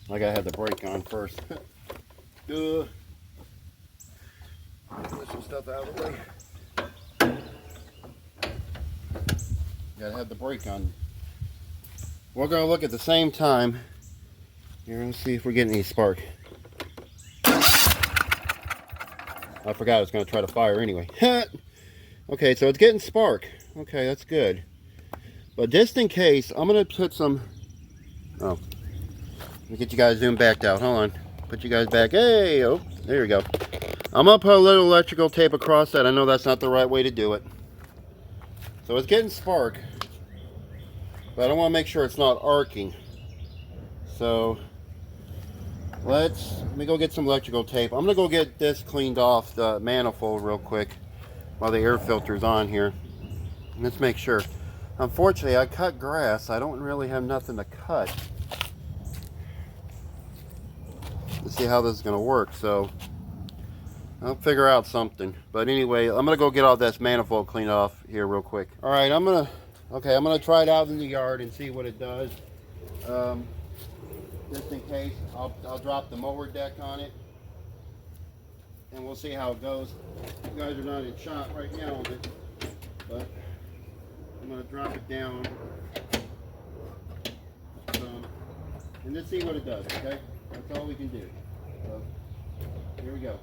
Like I had the brake on first. some stuff out of the way. Gotta have the brake on. We're gonna look at the same time. Here, let's see if we're getting any spark. I forgot I was gonna try to fire anyway. Okay, so it's getting spark. Okay, that's good. But just in case, I'm gonna put some. Oh, let me get you guys zoomed back out. Hold on. Put you guys back. Hey, oh, there you go. I'm gonna put a little electrical tape across that. I know that's not the right way to do it. So it's getting spark, but I want to make sure it's not arcing. So let me go get some electrical tape. I'm gonna go get this cleaned off the manifold real quick while the air filter's on here. Let's make sure. Unfortunately, I cut grass. I don't really have nothing to cut. Let's see how this is gonna work. So I'll figure out something. But anyway, I'm gonna go get all this manifold cleaned off here real quick. All right, I'm gonna try it out in the yard and see what it does. Just in case, I'll drop the mower deck on it, and we'll see how it goes. You guys are not in shot right now of it, but I'm gonna drop it down, and just see what it does. Okay, that's all we can do. So here we go.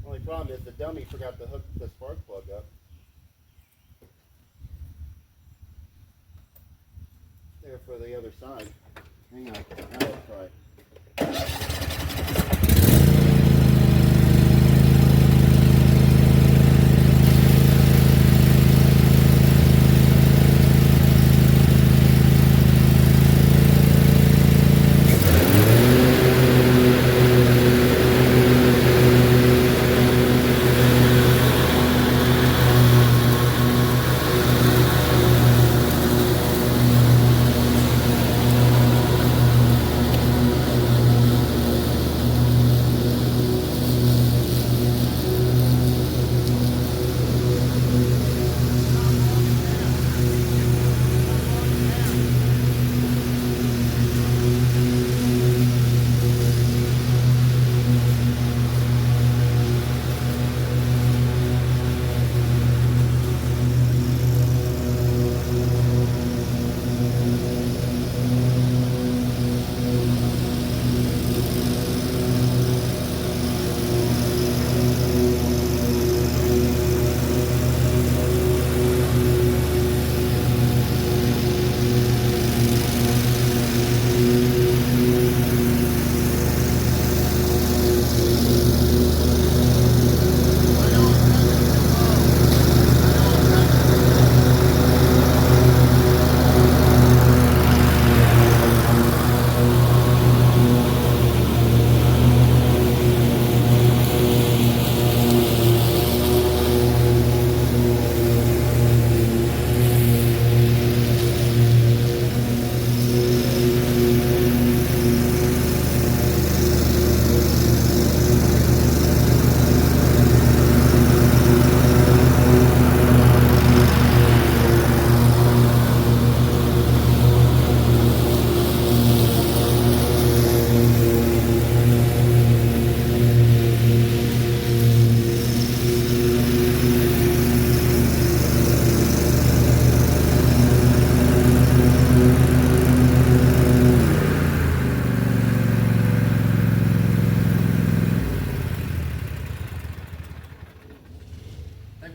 Only problem is the dummy forgot to hook the spark plug up. There for the other side. Hang on, now let's try it.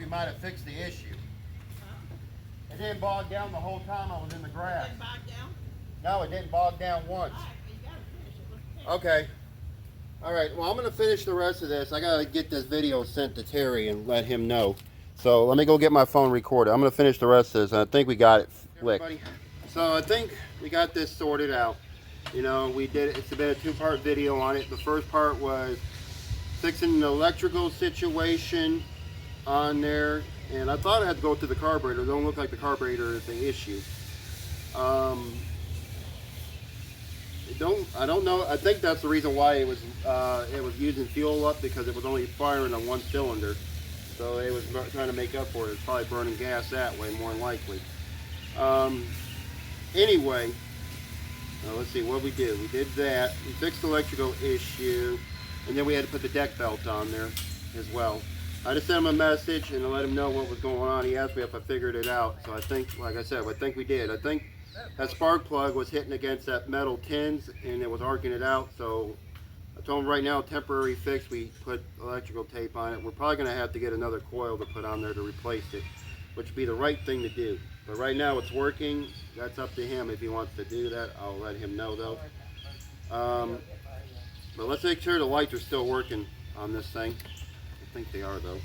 Might have fixed the issue. It didn't bog down the whole time I was in the grass. Did it bog down? No, it didn't bog down once. All right, well, you gotta finish it. Let's take Okay. All right. Well, I'm going to finish the rest of this. I got to get this video sent to Terry and let him know. So let me go get my phone recorded. I'm going to finish the rest of this, and I think we got it flicked. So I think we got this sorted out. You know, we did it. It's been a two-part video on it. The first part was fixing the electrical situation on there, and I thought I had to go to the carburetor. It don't look like the carburetor is the issue. I don't know. I think that's the reason why it was using fuel up, because it was only firing on one cylinder. So it was trying to make up for it. It's probably burning gas that way, more than likely. Anyway, let's see what we did. We did that. We fixed the electrical issue, and then we had to put the deck belt on there as well. I just sent him a message and to let him know what was going on. He asked me if I figured it out. So I think, like I said, I think we did. I think that spark plug was hitting against that metal tins and it was arcing it out. So I told him right now, temporary fix. We put electrical tape on it. We're probably going to have to get another coil to put on there to replace it, which would be the right thing to do. But right now it's working. That's up to him if he wants to do that. I'll let him know though. But let's make sure the lights are still working on this thing. I think they are though.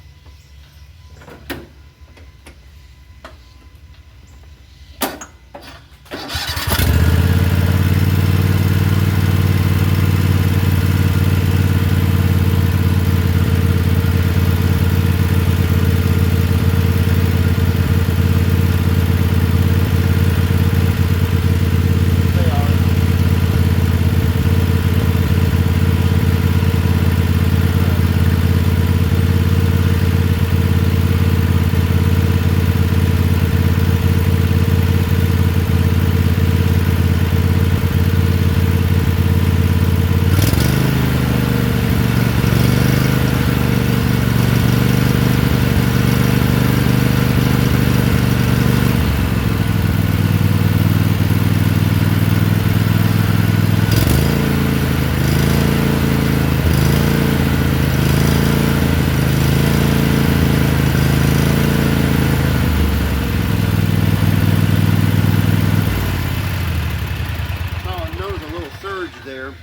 There.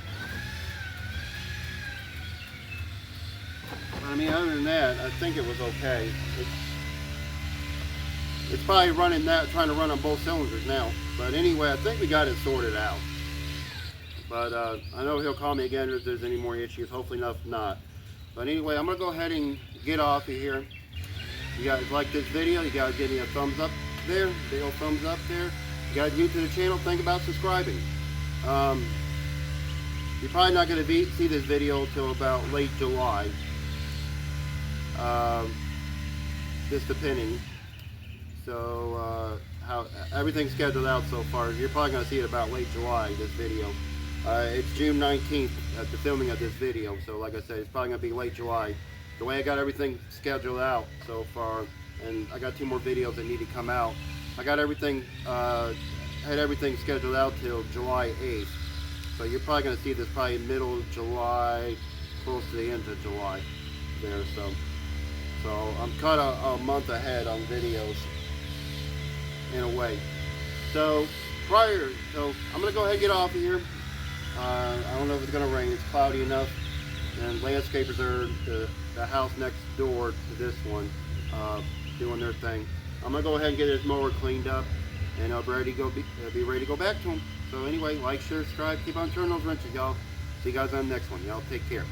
I mean, other than that, I think it was okay. It's probably running that, trying to run on both cylinders now. But anyway, I think we got it sorted out. But I know he'll call me again if there's any more issues. Hopefully not. But anyway, I'm gonna go ahead and get off of here. You guys like this video? You gotta give me a thumbs up there, big old thumbs up there. You guys new to the channel, think about subscribing. You're probably not going to see this video until about late July, just depending. So how everything's scheduled out so far, you're probably going to see it about late July, this video. It's June 19th at the filming of this video, so like I said, it's probably going to be late July. The way I got everything scheduled out so far, and I got 2 more videos that need to come out. I got everything, had everything scheduled out till July 8th. So you're probably going to see this probably middle of July, close to the end of July there. So I'm cut a month ahead on videos in a way. So I'm going to go ahead and get off of here. I don't know if it's going to rain. It's cloudy enough. And landscapers are the house next door to this one doing their thing. I'm going to go ahead and get this mower cleaned up, and I'll be ready to go back to them. So anyway, like, share, subscribe, keep on turning those wrenches, y'all. See you guys on the next one. Y'all take care.